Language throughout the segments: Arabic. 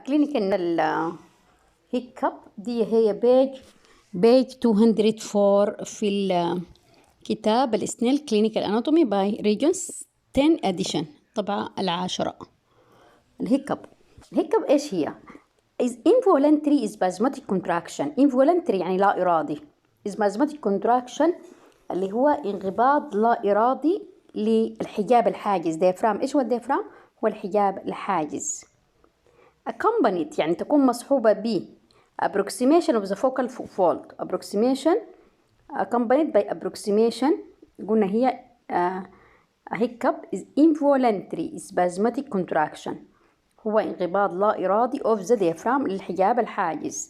كلينيكال هيكب دي هي بيج 204 في الكتاب السنيل كلينيكال اناتومي باي ريجنس 10 اديشن طبعة 10. الهيكب ايش هي؟ is involuntary spasmodic contraction. involuntary يعني لا إرادي. spasmodic contraction اللي هو انقباض لا إرادي للحجاب الحاجز diaphragm. إيش هو الديافرام؟ هو الحجاب الحاجز. accompanied يعني تكون مصحوبة ب approximation of the focal fold. approximation accompanied by approximation قلنا هي hiccup is involuntary spasmodic contraction. هو انقباض لا إرادي of the diaphragm للحجاب الحاجز.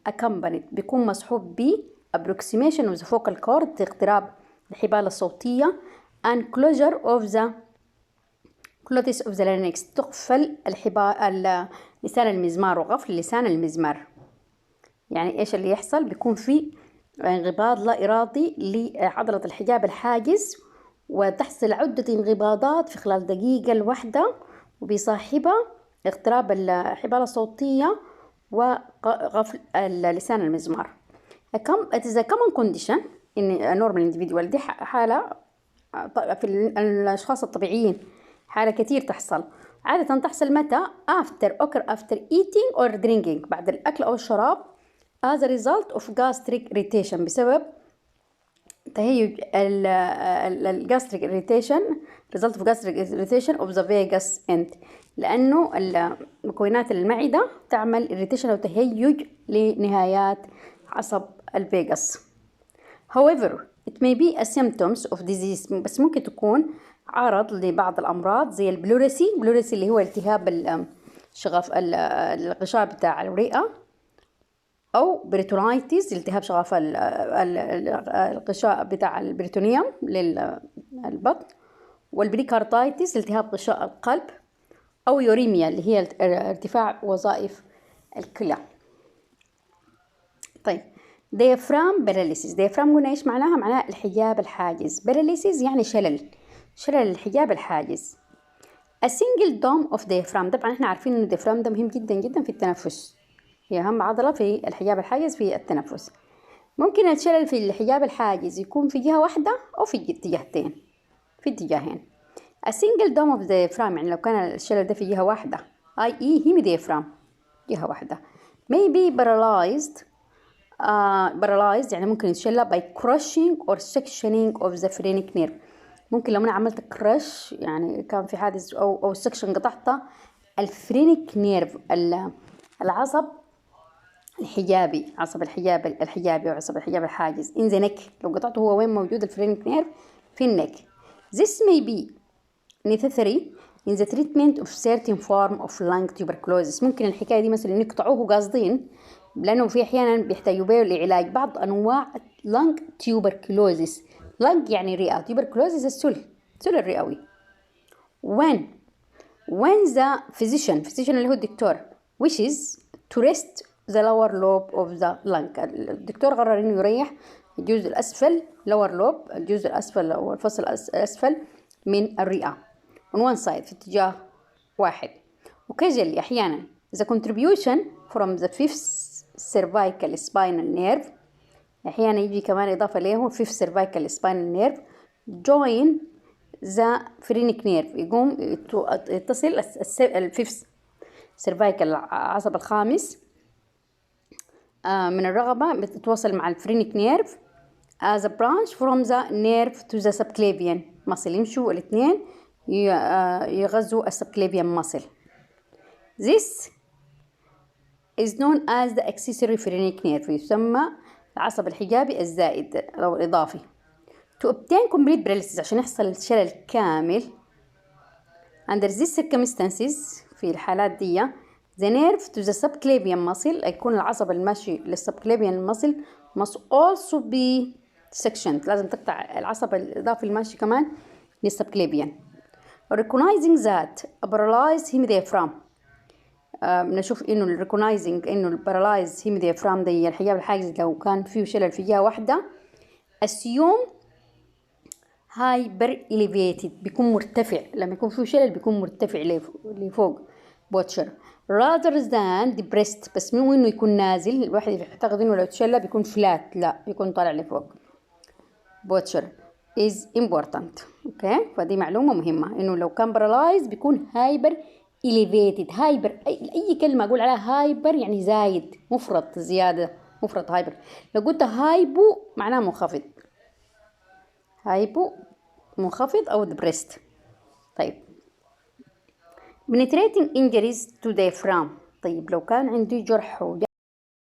accompanied بيكون مصحوب ب approximation of the focal cord اقتراب الحبال الصوتية and closure of the glottis of the larynx تقفل لسان المزمار وغفل لسان المزمار. يعني ايش اللي يحصل؟ بيكون في انقباض لا إرادي لعضلة الحجاب الحاجز وتحصل عدة انقباضات في خلال دقيقة الواحدة وبيصاحبها اقتراب الحبال الصوتية وغفل لسان المزمار. It is a common condition in a normal individual. دي حالة في الأشخاص الطبيعيين، حالة كتير تحصل. عادة تحصل متى؟ after eating or drinking بعد الأكل أو الشراب as a result of gastric irritation بسبب تهيج gastric irritation result of gastric irritation of the vagus end لأنه مكونات المعدة تعمل irritation أو تهيج لنهايات عصب الفيغاس. However it may be a symptoms of disease بس ممكن تكون عرض لبعض الأمراض زي البلوريسي اللي هو التهاب الشغف الغشاء بتاع الرئة، أو بريتونايتس التهاب شغف الغشاء بتاع البريتونيوم للبطن، والبريكاردايتس التهاب غشاء القلب، أو يوريميا اللي هي ارتفاع وظائف الكلى. طيب diaphragm paralysis. diaphragm قلنا إيش معناها؟ معناها الحجاب الحاجز. paralysis يعني شلل الحجاب الحاجز. a single dome of diaphragm. طبعا احنا عارفين إن الديافرام ده مهم جدا جدا في التنفس، هي أهم عضلة في الحجاب الحاجز في التنفس. ممكن الشلل في الحجاب الحاجز يكون في جهة واحدة أو في اتجاهين. a single dome of diaphragm يعني لو كان الشلل ده في جهة واحدة i.e. hemidiaphragm جهة واحدة may be paralyzed يعني ممكن يتشلل by crushing or sectioning of the phrenic nerve. ممكن لو أنا عملت كراش يعني كان في حادث أو سكشن قطعت الفرينيك نيرف العصب الحجابي، عصب الحجابي وعصب الحجاب الحاجز in the neck. لو قطعته هو وين موجود الفرينيك نيرف؟ في النك. This may be necessary in the treatment of certain form of lung tuberculosis. ممكن الحكاية دي مثلا يقطعوه قاصدين لأنه في أحيانا بيحتاجوا به لعلاج بعض أنواع lung tuberculosis. lung يعني رئة، tuberculosis السل الرئوي. when the physician اللي هو الدكتور wishes to rest the lower lobe of the lung. الدكتور قرر إنه يريح الجزء الأسفل lower lobe، الجزء الأسفل أو الفصل الأسفل من الرئة on one side في اتجاه واحد. occasionally أحيانا the contribution from the fifth cervical spinal nerve أحيانا يجي كمان إضافة له fifth cervical spinal nerve join the phrenic nerve يقوم يتصل الفيفث cervical العصب الخامس من الرقبة بتتواصل مع الفرينيك نيرف as a branch from the nerve to the subclavian muscle. يمشوا الاثنين يغذوا السبكليفيان muscle. This is known as the accessory phrenic nerve يسمى العصب الحجابي الزائد أو الإضافي. To obtain complete paralysis عشان يحصل الشلل كامل under these circumstances في الحالات دي the nerve to the subclavian muscle يكون العصب الماشي للسبكليفيان muscle must also be sectioned. لازم تقطع العصب الإضافي الماشي كمان للسبكليفيان. recognizing that a paralyzed hemidiaphragm بنشوف إنه recognizing إنه paralyzed hemidiaphragm ده الحجاب الحاجز لو كان فيه شلل في جهة واحدة assume hyper elevated بيكون مرتفع. لما يكون فيه شلل بيكون مرتفع لفوق بوتشر rather than depressed، بس مو إنه يكون نازل، الواحد يعتقد إنه لو تشلى بيكون flat، لا يكون طالع لفوق. posture is important. اوكي، فدي معلومة مهمة إنه لو كان paralyzed بيكون hyper elevated. hyper أي كلمة أقول عليها hyper يعني زايد، مفرط، زيادة، مفرط hyper. لو قلت hypo معناه منخفض، hypo منخفض أو depressed. طيب penetrating injuries to diaphragm. طيب لو كان عندي جرح